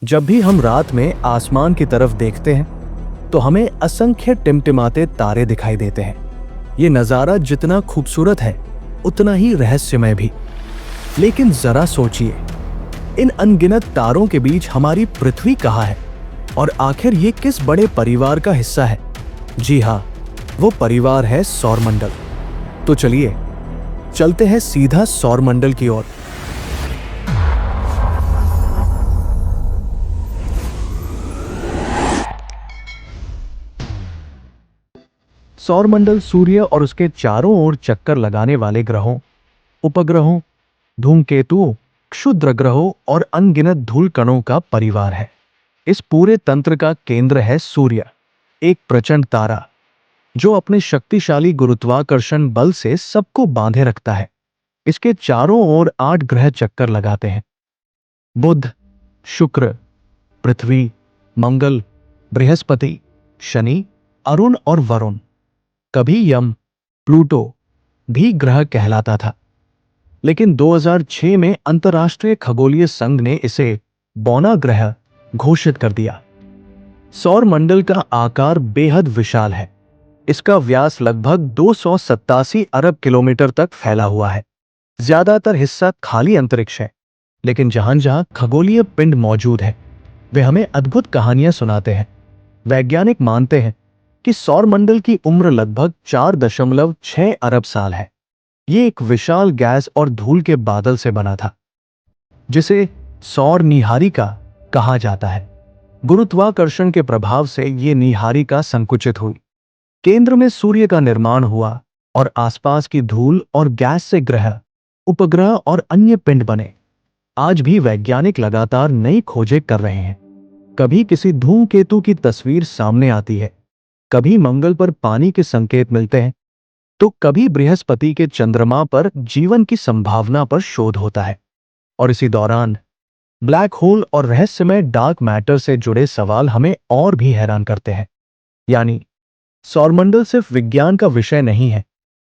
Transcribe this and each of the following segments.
जब भी हम रात में आसमान की तरफ देखते हैं तो हमें असंख्य टिमटिमाते तारे दिखाई देते हैं। ये नजारा जितना खूबसूरत है उतना ही रहस्यमय भी। लेकिन जरा सोचिए, इन अनगिनत तारों के बीच हमारी पृथ्वी कहाँ है और आखिर ये किस बड़े परिवार का हिस्सा है? जी हाँ, वो परिवार है सौरमंडल। तो चलिए चलते हैं सीधा सौरमंडल की ओर। सौरमंडल सूर्य और उसके चारों ओर चक्कर लगाने वाले ग्रहों, उपग्रहों, धूमकेतुओं, क्षुद्र ग्रहों और अनगिनत धूल कणों का परिवार है। इस पूरे तंत्र का केंद्र है सूर्य, एक प्रचंड तारा जो अपने शक्तिशाली गुरुत्वाकर्षण बल से सबको बांधे रखता है। इसके चारों ओर 8 ग्रह चक्कर लगाते हैं: बुध, शुक्र, पृथ्वी, मंगल, बृहस्पति, शनि, अरुण और वरुण। कभी यम, प्लूटो भी ग्रह कहलाता था, लेकिन 2006 में अंतर्राष्ट्रीय खगोलीय संघ ने इसे बौना ग्रह घोषित कर दिया। सौरमंडल का आकार बेहद विशाल है। इसका व्यास लगभग 287 अरब किलोमीटर तक फैला हुआ है। ज्यादातर हिस्सा खाली अंतरिक्ष है, लेकिन जहां जहां खगोलीय पिंड मौजूद है वे हमें अद्भुत कहानियां सुनाते हैं। वैज्ञानिक मानते हैं कि सौरमंडल की उम्र लगभग 4.6 अरब साल है। ये एक विशाल गैस और धूल के बादल से बना था, जिसे सौर नीहारिका कहा जाता है। गुरुत्वाकर्षण के प्रभाव से ये नीहारिका संकुचित हुई, केंद्र में सूर्य का निर्माण हुआ और आसपास की धूल और गैस से ग्रह, उपग्रह और अन्य पिंड बने। आज भी वैज्ञानिक लगातार नई खोजें कर रहे हैं। कभी किसी धूमकेतु की तस्वीर सामने आती है, कभी मंगल पर पानी के संकेत मिलते हैं, तो कभी बृहस्पति के चंद्रमा पर जीवन की संभावना पर शोध होता है। और इसी दौरान ब्लैक होल और रहस्यमय डार्क मैटर से जुड़े सवाल हमें और भी हैरान करते हैं। यानी सौरमंडल सिर्फ विज्ञान का विषय नहीं है,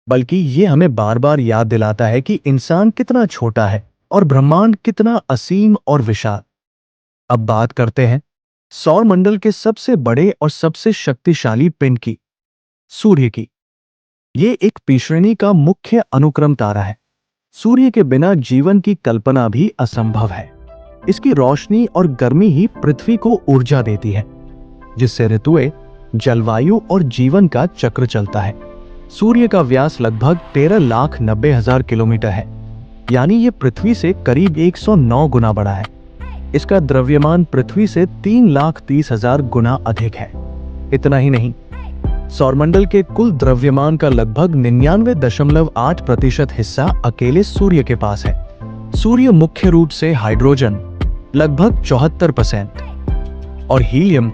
बल्कि ये हमें बार बार याद दिलाता है कि इंसान कितना छोटा है और ब्रह्मांड कितना असीम और विशाल। अब बात करते हैं सौरमंडल के सबसे बड़े और सबसे शक्तिशाली पिंड की, सूर्य की। ये एक पी श्रेणी का मुख्य अनुक्रम तारा है। सूर्य के बिना जीवन की कल्पना भी असंभव है। इसकी रोशनी और गर्मी ही पृथ्वी को ऊर्जा देती है, जिससे ऋतुएं, जलवायु और जीवन का चक्र चलता है। सूर्य का व्यास लगभग 13,90,000 किलोमीटर है, यानी ये पृथ्वी से करीब 109 गुना बड़ा है। इसका द्रव्यमान पृथ्वी से 3,30,000 गुना अधिक है। इतना ही नहीं, सौरमंडल के कुल द्रव्यमान का लगभग 99.8% हिस्सा अकेले सूर्य के पास है। सूर्य मुख्य रूप से हाइड्रोजन लगभग 74% और हीलियम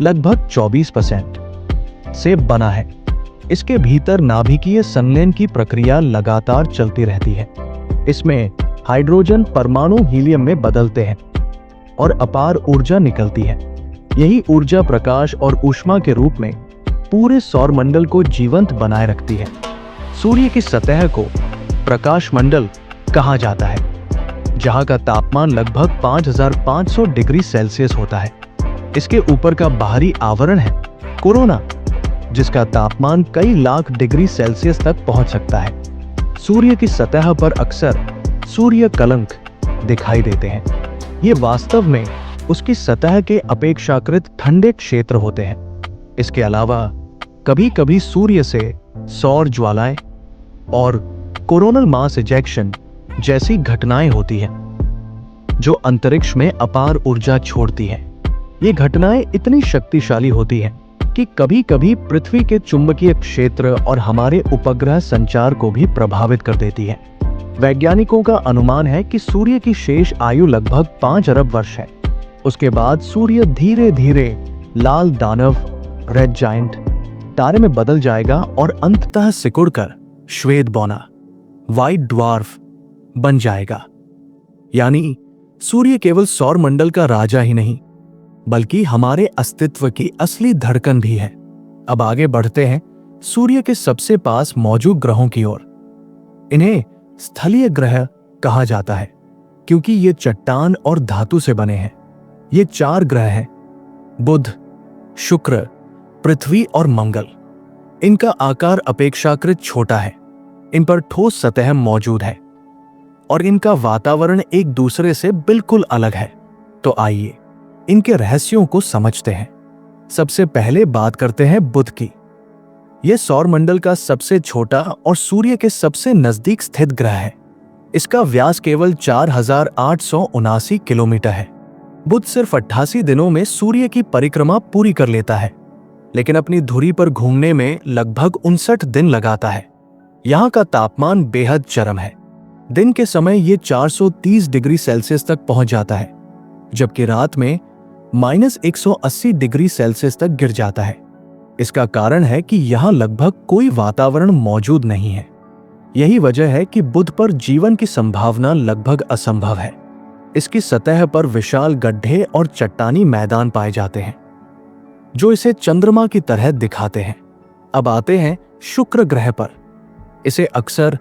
लगभग 24% से बना है। इसके भीतर नाभिकीय संलयन की प्रक्रिया लगातार चलती रहती है। इसमें हाइड्रोजन परमाणु हीलियम में बदलते हैं और अपार ऊर्जा निकलती है। यही ऊर्जा प्रकाश और ऊष्मा के रूप में पूरे सौरमंडल को जीवंत बनाए रखती है। सूर्य की सतह को प्रकाश मंडल कहा जाता है, जहां का तापमान लगभग 5,500 डिग्री सेल्सियस होता है। इसके ऊपर का बाहरी आवरण है कोरोना, जिसका तापमान कई लाख डिग्री सेल्सियस तक पहुंच सकता है। सूर्य की सतह पर अक्सर सूर्य कलंक दिखाई देते हैं। ये वास्तव में उसकी सतह के अपेक्षाकृत ठंडे क्षेत्र होते हैं। इसके अलावा कभी कभी सूर्य से सौर ज्वालाएं और कोरोनल मास इजेक्शन जैसी घटनाएं होती हैं, जो अंतरिक्ष में अपार ऊर्जा छोड़ती हैं। ये घटनाएं इतनी शक्तिशाली होती हैं कि कभी कभी पृथ्वी के चुंबकीय क्षेत्र और हमारे उपग्रह संचार को भी प्रभावित कर देती हैं। वैज्ञानिकों का अनुमान है कि सूर्य की शेष आयु लगभग 5 अरब वर्ष है। उसके बाद सूर्य धीरे धीरे लाल दानव, रेड जायंट तारे में बदल जाएगा और अंततः सिकुड़कर श्वेत बौना, व्हाइट ड्वार्फ बन जाएगा। यानी सूर्य केवल सौरमंडल का राजा ही नहीं, बल्कि हमारे अस्तित्व की असली धड़कन भी है। अब आगे बढ़ते हैं सूर्य के सबसे पास मौजूद ग्रहों की ओर। इन्हें स्थलीय ग्रह कहा जाता है, क्योंकि ये चट्टान और धातु से बने हैं। ये 4 ग्रह हैं, बुध, शुक्र, पृथ्वी और मंगल। इनका आकार अपेक्षाकृत छोटा है, इन पर ठोस सतह मौजूद है और इनका वातावरण एक दूसरे से बिल्कुल अलग है। तो आइए इनके रहस्यों को समझते हैं। सबसे पहले बात करते हैं बुध की। यह सौरमंडल का सबसे छोटा और सूर्य के सबसे नजदीक स्थित ग्रह है। इसका व्यास केवल 4879 किलोमीटर है। बुध सिर्फ 88 दिनों में सूर्य की परिक्रमा पूरी कर लेता है, लेकिन अपनी धुरी पर घूमने में लगभग 59 दिन लगाता है। यहाँ का तापमान बेहद चरम है। दिन के समय ये 430 डिग्री सेल्सियस तक पहुंच जाता है, जबकि रात में -180 डिग्री सेल्सियस तक गिर जाता है। इसका कारण है कि यहाँ लगभग कोई वातावरण मौजूद नहीं है। यही वजह है कि बुध पर जीवन की संभावना लगभग असंभव है। इसकी सतह पर विशाल गड्ढे और चट्टानी मैदान पाए जाते हैं, जो इसे चंद्रमा की तरह दिखाते हैं। अब आते हैं शुक्र ग्रह पर। इसे अक्सर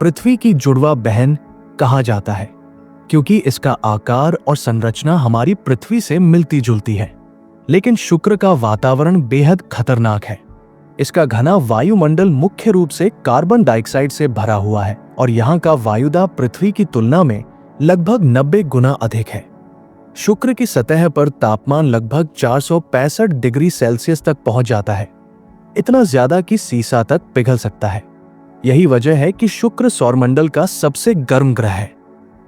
पृथ्वी की जुड़वा बहन कहा जाता है, क्योंकि इसका आकार और संरचना हमारी पृथ्वी से मिलती जुलती है। लेकिन शुक्र का वातावरण बेहद खतरनाक है। इसका घना वायुमंडल मुख्य रूप से कार्बन डाइऑक्साइड से भरा हुआ है और यहाँ का वायुदाब पृथ्वी की तुलना में लगभग 90 गुना अधिक है। शुक्र की सतह पर तापमान लगभग 465 डिग्री सेल्सियस तक पहुंच जाता है, इतना ज्यादा कि सीसा तक पिघल सकता है। यही वजह है कि शुक्र सौरमंडल का सबसे गर्म ग्रह है।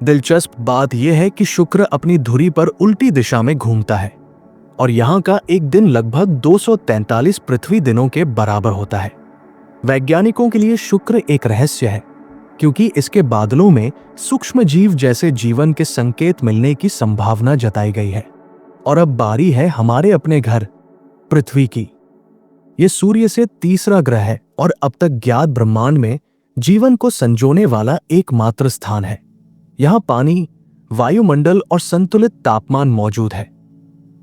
दिलचस्प बात यह है कि शुक्र अपनी धुरी पर उल्टी दिशा में घूमता है और यहाँ का एक दिन लगभग 243 पृथ्वी दिनों के बराबर होता है। वैज्ञानिकों के लिए शुक्र एक रहस्य है, क्योंकि इसके बादलों में सूक्ष्म जीव जैसे जीवन के संकेत मिलने की संभावना जताई गई है। और अब बारी है हमारे अपने घर पृथ्वी की। यह सूर्य से तीसरा ग्रह है और अब तक ज्ञात ब्रह्मांड में जीवन को संजोने वाला एकमात्र स्थान है। यहाँ पानी, वायुमंडल और संतुलित तापमान मौजूद है,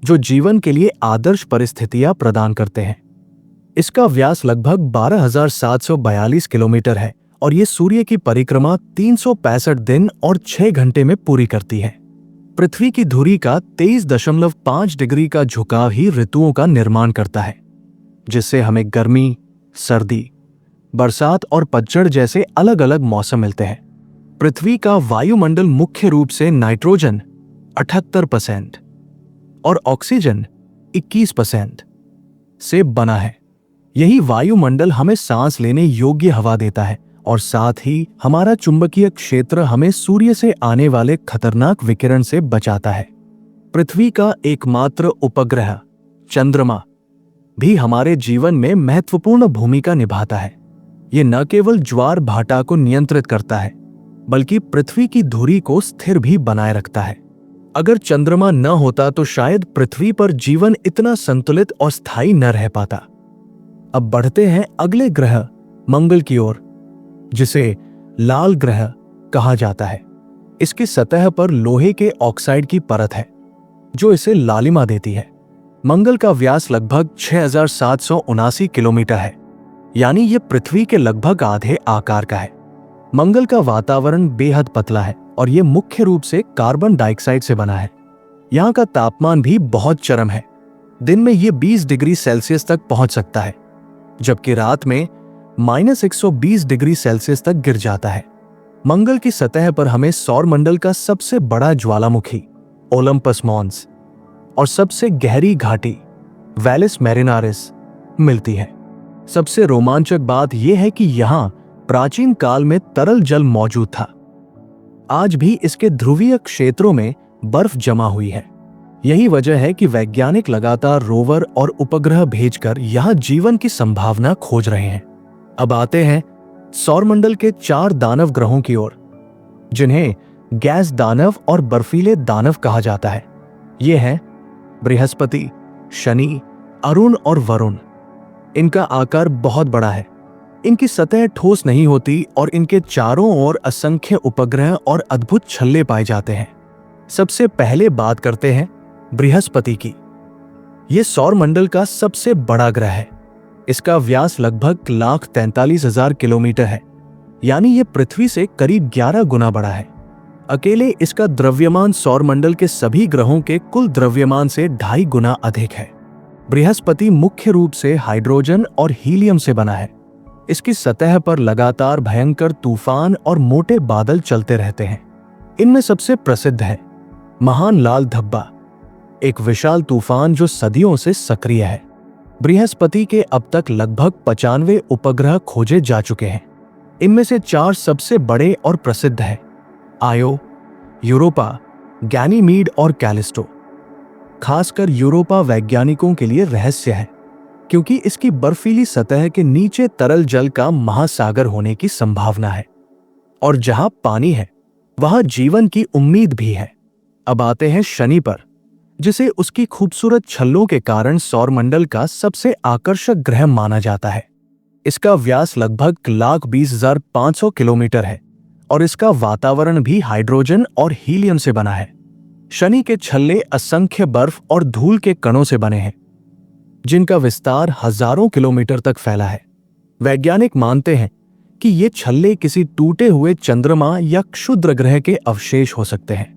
जो जीवन के लिए आदर्श परिस्थितियां प्रदान करते हैं। इसका व्यास लगभग 12,742 किलोमीटर है और ये सूर्य की परिक्रमा 365 दिन और 6 घंटे में पूरी करती है। पृथ्वी की धुरी का 23.5 डिग्री का झुकाव ही ऋतुओं का निर्माण करता है, जिससे हमें गर्मी, सर्दी, बरसात और पतझड़ जैसे अलग अलग मौसम मिलते हैं। पृथ्वी का वायुमंडल मुख्य रूप से नाइट्रोजन 78% और ऑक्सीजन 21% से बना है। यही वायुमंडल हमें सांस लेने योग्य हवा देता है और साथ ही हमारा चुंबकीय क्षेत्र हमें सूर्य से आने वाले खतरनाक विकिरण से बचाता है। पृथ्वी का एकमात्र उपग्रह चंद्रमा भी हमारे जीवन में महत्वपूर्ण भूमिका निभाता है। ये न केवल ज्वार भाटा को नियंत्रित करता है, बल्कि पृथ्वी की धुरी को स्थिर भी बनाए रखता है। अगर चंद्रमा न होता तो शायद पृथ्वी पर जीवन इतना संतुलित और स्थायी न रह पाता। अब बढ़ते हैं अगले ग्रह मंगल की ओर, जिसे लाल ग्रह कहा जाता है। इसकी सतह पर लोहे के ऑक्साइड की परत है, जो इसे लालिमा देती है। मंगल का व्यास लगभग 6,779 किलोमीटर है, यानी यह पृथ्वी के लगभग आधे आकार का है। मंगल का वातावरण बेहद पतला है और यह मुख्य रूप से कार्बन डाइऑक्साइड से बना है। यहाँ का तापमान भी बहुत चरम है। दिन में यह 20 डिग्री सेल्सियस तक पहुंच सकता है, जबकि रात में -120 डिग्री सेल्सियस तक गिर जाता है। मंगल की सतह पर हमें सौरमंडल का सबसे बड़ा ज्वालामुखी ओलंपस मॉन्स और सबसे गहरी घाटी वैलिस मैरिनारिस मिलती है। सबसे रोमांचक बात यह है कि यहाँ प्राचीन काल में तरल जल मौजूद था। आज भी इसके ध्रुवीय क्षेत्रों में बर्फ जमा हुई है। यही वजह है कि वैज्ञानिक लगातार रोवर और उपग्रह भेजकर यहाँ जीवन की संभावना खोज रहे हैं। अब आते हैं सौरमंडल के 4 दानव ग्रहों की ओर, जिन्हें गैस दानव और बर्फीले दानव कहा जाता है। ये हैं बृहस्पति, शनि, अरुण और वरुण। इनका आकार बहुत बड़ा है। इनकी सतह ठोस नहीं होती और इनके चारों ओर असंख्य उपग्रह और अद्भुत छल्ले पाए जाते हैं। सबसे पहले बात करते हैं बृहस्पति की। यह सौरमंडल का सबसे बड़ा ग्रह है। इसका व्यास लगभग 1,43,000 किलोमीटर है, यानी यह पृथ्वी से करीब 11 गुना बड़ा है। अकेले इसका द्रव्यमान सौरमंडल के सभी ग्रहों के कुल द्रव्यमान से 2.5 गुना अधिक है। बृहस्पति मुख्य रूप से हाइड्रोजन और हीलियम से बना है। इसकी सतह पर लगातार भयंकर तूफान और मोटे बादल चलते रहते हैं। इनमें सबसे प्रसिद्ध है महान लाल धब्बा, एक विशाल तूफान जो सदियों से सक्रिय है। बृहस्पति के अब तक लगभग 95 उपग्रह खोजे जा चुके हैं। इनमें से 4 सबसे बड़े और प्रसिद्ध हैं: आयो, यूरोपा, गैनीमीड और कैलिस्टो। खासकर यूरोपा वैज्ञानिकों के लिए रहस्य है, क्योंकि इसकी बर्फीली सतह के नीचे तरल जल का महासागर होने की संभावना है, और जहां पानी है वहां जीवन की उम्मीद भी है। अब आते हैं शनि पर, जिसे उसकी खूबसूरत छल्लों के कारण सौरमंडल का सबसे आकर्षक ग्रह माना जाता है। इसका व्यास लगभग 1,20,500 किलोमीटर है और इसका वातावरण भी हाइड्रोजन और हीलियम से बना है। शनि के छल्ले असंख्य बर्फ और धूल के कणों से बने हैं, जिनका विस्तार हजारों किलोमीटर तक फैला है। वैज्ञानिक मानते हैं कि ये छल्ले किसी टूटे हुए चंद्रमा या क्षुद्र ग्रह के अवशेष हो सकते हैं।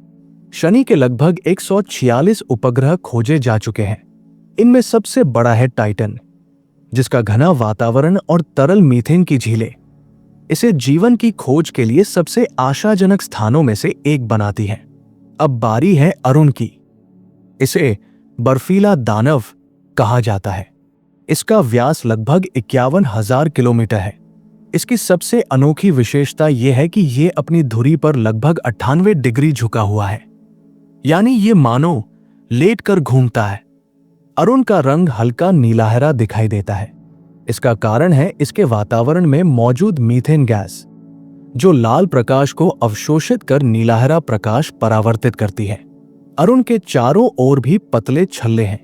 शनि के लगभग 146 उपग्रह खोजे जा चुके हैं। इनमें सबसे बड़ा है टाइटन, जिसका घना वातावरण और तरल मीथेन की झीलें इसे जीवन की खोज के लिए सबसे आशाजनक स्थानों में से एक बनाती हैं। अब बारी है अरुण की। इसे बर्फीला दानव कहा जाता है। इसका व्यास लगभग 51,000 किलोमीटर है। इसकी सबसे अनोखी विशेषता यह है कि यह अपनी धुरी पर लगभग 98 डिग्री झुका हुआ है, यानी ये मानो लेटकर घूमता है। अरुण का रंग हल्का नीलाहरा दिखाई देता है। इसका कारण है इसके वातावरण में मौजूद मीथेन गैस, जो लाल प्रकाश को अवशोषित कर नीलाहरा प्रकाश परावर्तित करती है। अरुण के चारों ओर भी पतले छल्ले हैं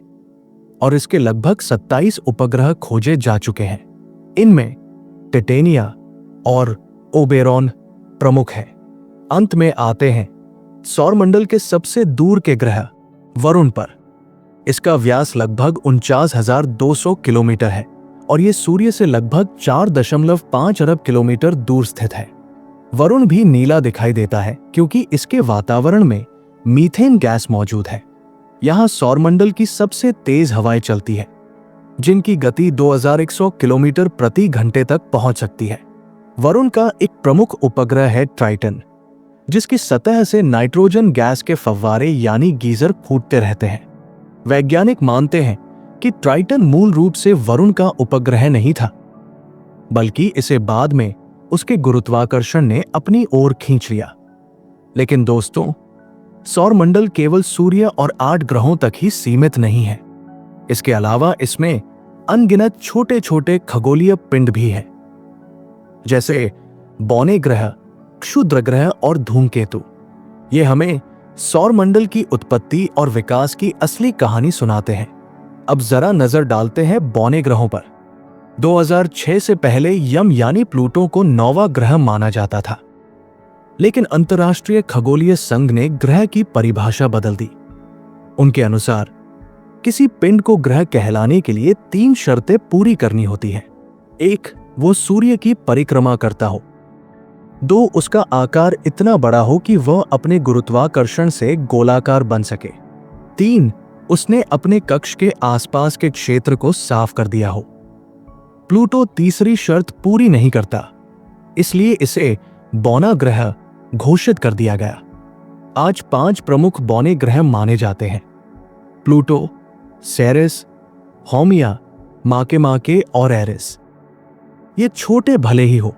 और इसके लगभग 27 उपग्रह खोजे जा चुके हैं। इनमें टिटेनिया और ओबेरॉन प्रमुख हैं। अंत में आते हैं सौरमंडल के सबसे दूर के ग्रह वरुण पर। इसका व्यास लगभग 49,200 किलोमीटर है और यह सूर्य से लगभग 4.5 अरब किलोमीटर दूर स्थित है। वरुण भी नीला दिखाई देता है क्योंकि इसके वातावरण में मीथेन गैस मौजूद है। यहां सौरमंडल की सबसे तेज हवाएं चलती है, जिनकी गति 2100 किलोमीटर प्रति घंटे तक पहुंच सकती है। वरुण का एक प्रमुख उपग्रह है ट्राइटन, जिसकी सतह से नाइट्रोजन गैस के फव्वारे यानी गीजर फूटते रहते हैं। वैज्ञानिक मानते हैं कि ट्राइटन मूल रूप से वरुण का उपग्रह नहीं था, बल्कि इसे बाद में उसके गुरुत्वाकर्षण ने अपनी ओर खींच लिया। लेकिन दोस्तों, सौरमंडल केवल सूर्य और 8 ग्रहों तक ही सीमित नहीं है। इसके अलावा इसमें अनगिनत छोटे छोटे खगोलीय पिंड भी हैं, जैसे बौने ग्रह, क्षुद्र ग्रह और धूमकेतु। ये हमें सौरमंडल की उत्पत्ति और विकास की असली कहानी सुनाते हैं। अब जरा नजर डालते हैं बौने ग्रहों पर। 2006 से पहले यम यानी प्लूटो को 9वां ग्रह माना जाता था, लेकिन अंतर्राष्ट्रीय खगोलीय संघ ने ग्रह की परिभाषा बदल दी। उनके अनुसार किसी पिंड को ग्रह कहलाने के लिए 3 शर्तें पूरी करनी होती हैं। 1, वो सूर्य की परिक्रमा करता हो। 2, उसका आकार इतना बड़ा हो कि वह अपने गुरुत्वाकर्षण से गोलाकार बन सके। 3, उसने अपने कक्ष के आसपास के क्षेत्र को साफ कर दिया हो। प्लूटो तीसरी शर्त पूरी नहीं करता, इसलिए इसे बौना ग्रह घोषित कर दिया गया। आज 5 प्रमुख बौने ग्रह माने जाते हैं: प्लूटो, सेरेस, हौमिया, माके और एरिस। ये छोटे भले ही हो,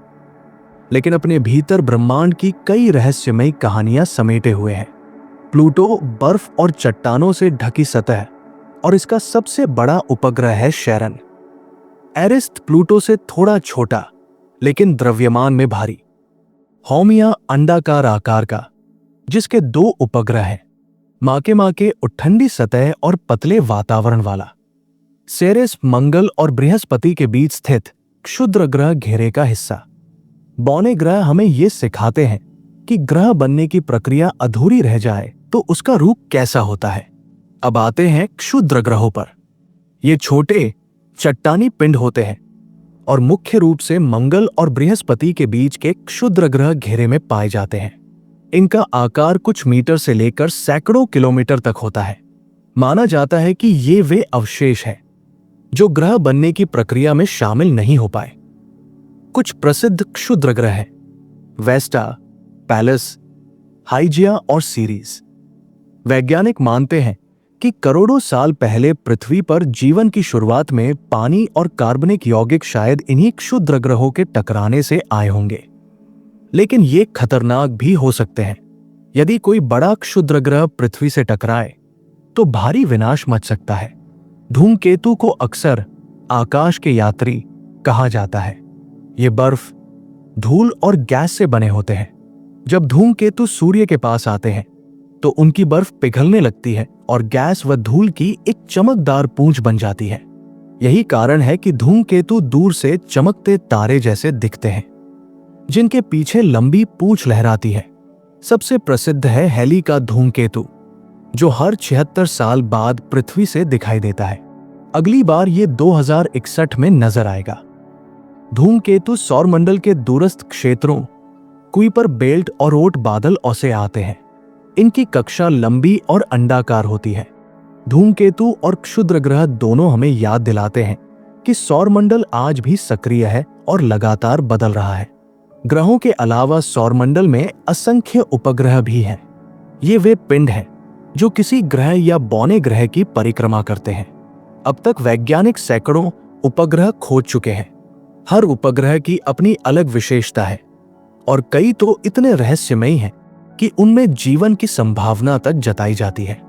लेकिन अपने भीतर ब्रह्मांड की कई रहस्यमयी कहानियां समेटे हुए हैं। प्लूटो बर्फ और चट्टानों से ढकी सतह और इसका सबसे बड़ा उपग्रह है शैरन। एरिस प्लूटो से थोड़ा छोटा लेकिन द्रव्यमान में भारी। हौमिया अंडाकार आकार का, जिसके 2 उपग्रह हैं, माके ठंडी सतह और पतले वातावरण वाला। सेरेस मंगल और बृहस्पति के बीच स्थित क्षुद्र ग्रह घेरे का हिस्सा। बौने ग्रह हमें ये सिखाते हैं कि ग्रह बनने की प्रक्रिया अधूरी रह जाए तो उसका रूप कैसा होता है। अब आते हैं क्षुद्र ग्रहों पर। ये छोटे चट्टानी पिंड होते हैं और मुख्य रूप से मंगल और बृहस्पति के बीच के क्षुद्र ग्रह घेरे में पाए जाते हैं। इनका आकार कुछ मीटर से लेकर सैकड़ों किलोमीटर तक होता है। माना जाता है कि ये वे अवशेष हैं जो ग्रह बनने की प्रक्रिया में शामिल नहीं हो पाए। कुछ प्रसिद्ध क्षुद्र ग्रह हैं: वेस्टा, पैलस, हाइजिया और सीरीज। वैज्ञानिक मानते हैं कि करोड़ों साल पहले पृथ्वी पर जीवन की शुरुआत में पानी और कार्बनिक यौगिक शायद इन्हीं क्षुद्र ग्रहों के टकराने से आए होंगे। लेकिन ये खतरनाक भी हो सकते हैं। यदि कोई बड़ा क्षुद्र ग्रह पृथ्वी से टकराए तो भारी विनाश मच सकता है। धूमकेतु को अक्सर आकाश के यात्री कहा जाता है। ये बर्फ, धूल और गैस से बने होते हैं। जब धूमकेतु सूर्य के पास आते हैं तो उनकी बर्फ पिघलने लगती है और गैस व धूल की एक चमकदार पूंछ बन जाती है। यही कारण है कि धूमकेतु दूर से चमकते तारे जैसे दिखते हैं, जिनके पीछे लंबी पूंछ लहराती है। सबसे प्रसिद्ध है हैली का धूमकेतु, जो हर 76 साल बाद पृथ्वी से दिखाई देता है। अगली बार ये 2061 में नजर आएगा। धूमकेतु सौरमंडल के दूरस्थ क्षेत्रों कुइपर बेल्ट और ओट बादल से आते हैं। इनकी कक्षा लंबी और अंडाकार होती है। धूमकेतु और क्षुद्र ग्रह दोनों हमें याद दिलाते हैं कि सौरमंडल आज भी सक्रिय है और लगातार बदल रहा है। ग्रहों के अलावा सौरमंडल में असंख्य उपग्रह भी हैं। ये वे पिंड हैं जो किसी ग्रह या बौने ग्रह की परिक्रमा करते हैं। अब तक वैज्ञानिक सैकड़ों उपग्रह खोज चुके हैं। हर उपग्रह की अपनी अलग विशेषता है और कई तो इतने रहस्यमयी हैं कि उनमें जीवन की संभावना तक जताई जाती है।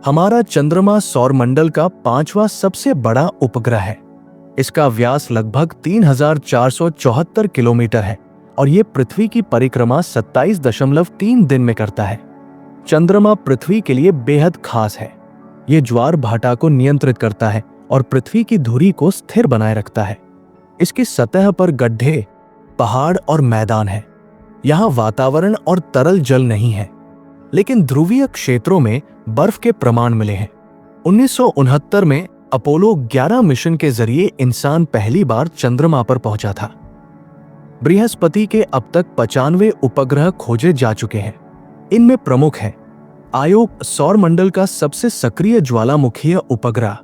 हमारा चंद्रमा सौरमंडल का 5वां सबसे बड़ा उपग्रह है। इसका व्यास लगभग 3474 किलोमीटर है और ये पृथ्वी की परिक्रमा 27.3 दिन में करता है। चंद्रमा पृथ्वी के लिए बेहद खास है। ये ज्वार भाटा को नियंत्रित करता है और पृथ्वी की धुरी को स्थिर बनाए रखता है। इसकी सतह पर गड्ढे, पहाड़ और मैदान है। यहाँ वातावरण और तरल जल नहीं है, लेकिन ध्रुवीय क्षेत्रों में बर्फ के प्रमाण मिले हैं। 1969 में अपोलो 11 मिशन के जरिए इंसान पहली बार चंद्रमा पर पहुंचा था। बृहस्पति के अब तक 95 उपग्रह खोजे जा चुके हैं। इनमें प्रमुख है आयो, सौरमंडल का सबसे सक्रिय ज्वालामुखीय उपग्रह।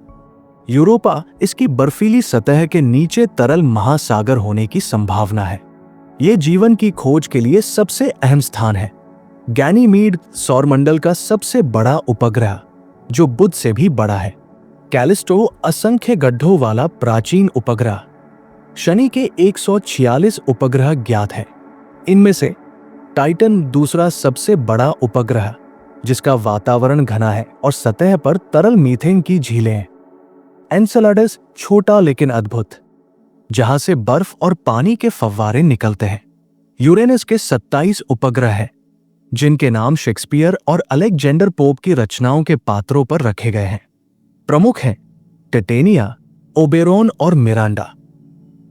यूरोपा, इसकी बर्फीली सतह के नीचे तरल महासागर होने की संभावना है। ये जीवन की खोज के लिए सबसे अहम स्थान है। गैनीमीड, सौरमंडल का सबसे बड़ा उपग्रह जो बुध से भी बड़ा है। कैलिस्टो, असंख्य गड्ढों वाला प्राचीन उपग्रह। शनि के 146 उपग्रह ज्ञात है। इनमें से टाइटन दूसरा सबसे बड़ा उपग्रह, जिसका वातावरण घना है और सतह पर तरल मीथेन की झीलें हैं। एनसेलाडस, छोटा लेकिन अद्भुत, जहां से बर्फ और पानी के फव्वारे निकलते हैं। यूरेनस के 27 उपग्रह हैं, जिनके नाम शेक्सपियर और अलेक्जेंडर पोप की रचनाओं के पात्रों पर रखे गए हैं। प्रमुख हैं टिटेनिया, ओबेरोन और मिरांडा।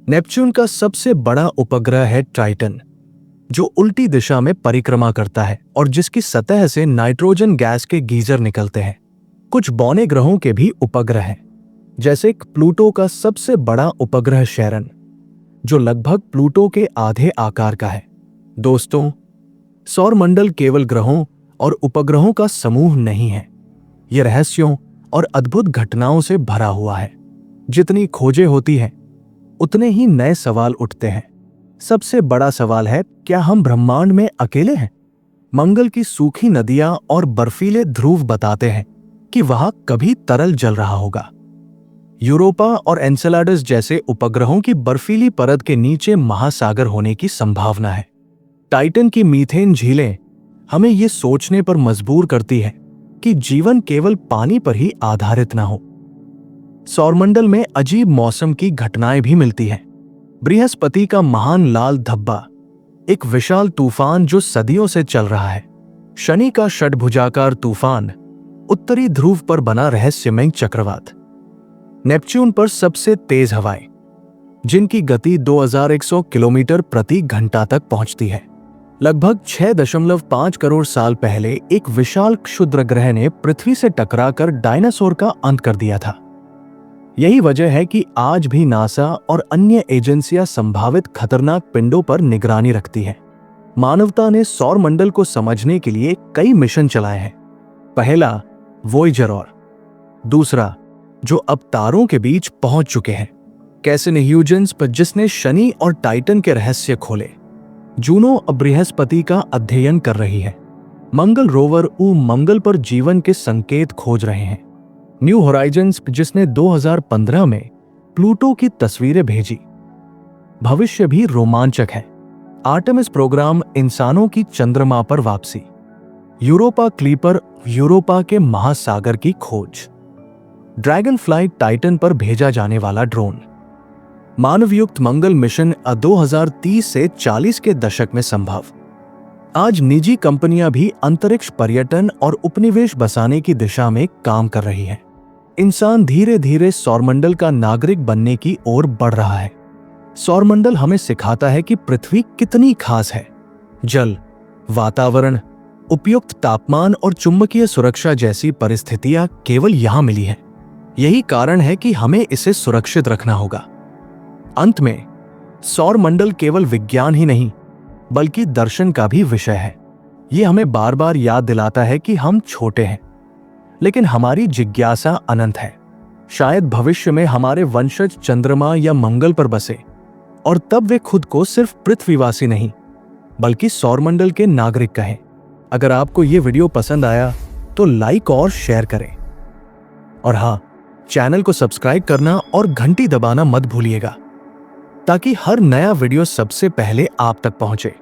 नेपच्यून का सबसे बड़ा उपग्रह है ट्राइटन, जो उल्टी दिशा में परिक्रमा करता है और जिसकी सतह से नाइट्रोजन गैस के गीजर निकलते हैं। कुछ बौने ग्रहों के भी उपग्रह हैं, जैसे प्लूटो का सबसे बड़ा उपग्रह शैरन, जो लगभग प्लूटो के आधे आकार का है। दोस्तों, सौरमंडल केवल ग्रहों और उपग्रहों का समूह नहीं है। यह रहस्यों और अद्भुत घटनाओं से भरा हुआ है। जितनी खोजें होती हैं, उतने ही नए सवाल उठते हैं। सबसे बड़ा सवाल है, क्या हम ब्रह्मांड में अकेले हैं? मंगल की सूखी नदियां और बर्फीले ध्रुव बताते हैं कि वहां कभी तरल जल रहा होगा। यूरोपा और एनसेलाडस जैसे उपग्रहों की बर्फीली परत के नीचे महासागर होने की संभावना है। टाइटन की मीथेन झीलें हमें ये सोचने पर मजबूर करती है कि जीवन केवल पानी पर ही आधारित न हो। सौरमंडल में अजीब मौसम की घटनाएं भी मिलती हैं। बृहस्पति का महान लाल धब्बा, एक विशाल तूफान जो सदियों से चल रहा है। शनि का षटभुजाकार तूफान, उत्तरी ध्रुव पर बना रहस्यमय चक्रवात। नेपच्यून पर सबसे तेज हवाएं, जिनकी गति 2100 किलोमीटर प्रति घंटा तक पहुंचती है। लगभग 6.5 करोड़ साल पहले एक विशाल क्षुद्र ग्रह ने पृथ्वी से टकराकर डायनासोर का अंत कर दिया था। यही वजह है कि आज भी नासा और अन्य एजेंसियां संभावित खतरनाक पिंडों पर निगरानी रखती हैं। मानवता ने सौर मंडल को समझने के लिए कई मिशन चलाए हैं। पहला वॉयेजर, और दूसरा जो अब तारों के बीच पहुंच चुके हैं, कैसिनी ह्यूजेंस पर, जिसने शनि और टाइटन के रहस्य खोले। जूनो अब बृहस्पति का अध्ययन कर रही है। मंगल रोवर मंगल पर जीवन के संकेत खोज रहे हैं। न्यू होराइजन्स, जिसने 2015 में प्लूटो की तस्वीरें भेजी। भविष्य भी रोमांचक है। आर्टेमिस प्रोग्राम, इंसानों की चंद्रमा पर वापसी। यूरोपा क्लीपर, यूरोपा के महासागर की खोज। ड्रैगन फ्लाइट, टाइटन पर भेजा जाने वाला ड्रोन। मानवयुक्त मंगल मिशन 2030 से 40 के दशक में संभव। आज निजी कंपनियां भी अंतरिक्ष पर्यटन और उपनिवेश बसाने की दिशा में काम कर रही हैं। इंसान धीरे धीरे सौरमंडल का नागरिक बनने की ओर बढ़ रहा है। सौरमंडल हमें सिखाता है कि पृथ्वी कितनी खास है। जल, वातावरण, उपयुक्त तापमान और चुंबकीय सुरक्षा जैसी परिस्थितियां केवल यहां मिली हैं। यही कारण है कि हमें इसे सुरक्षित रखना होगा। अंत में, सौरमंडल केवल विज्ञान ही नहीं बल्कि दर्शन का भी विषय है। यह हमें बार बार याद दिलाता है कि हम छोटे हैं, लेकिन हमारी जिज्ञासा अनंत है। शायद भविष्य में हमारे वंशज चंद्रमा या मंगल पर बसे, और तब वे खुद को सिर्फ पृथ्वीवासी नहीं बल्कि सौरमंडल के नागरिक कहें। अगर आपको यह वीडियो पसंद आया तो लाइक और शेयर करें, और हाँ, चैनल को सब्सक्राइब करना और घंटी दबाना मत भूलिएगा, ताकि हर नया वीडियो सबसे पहले आप तक पहुंचे।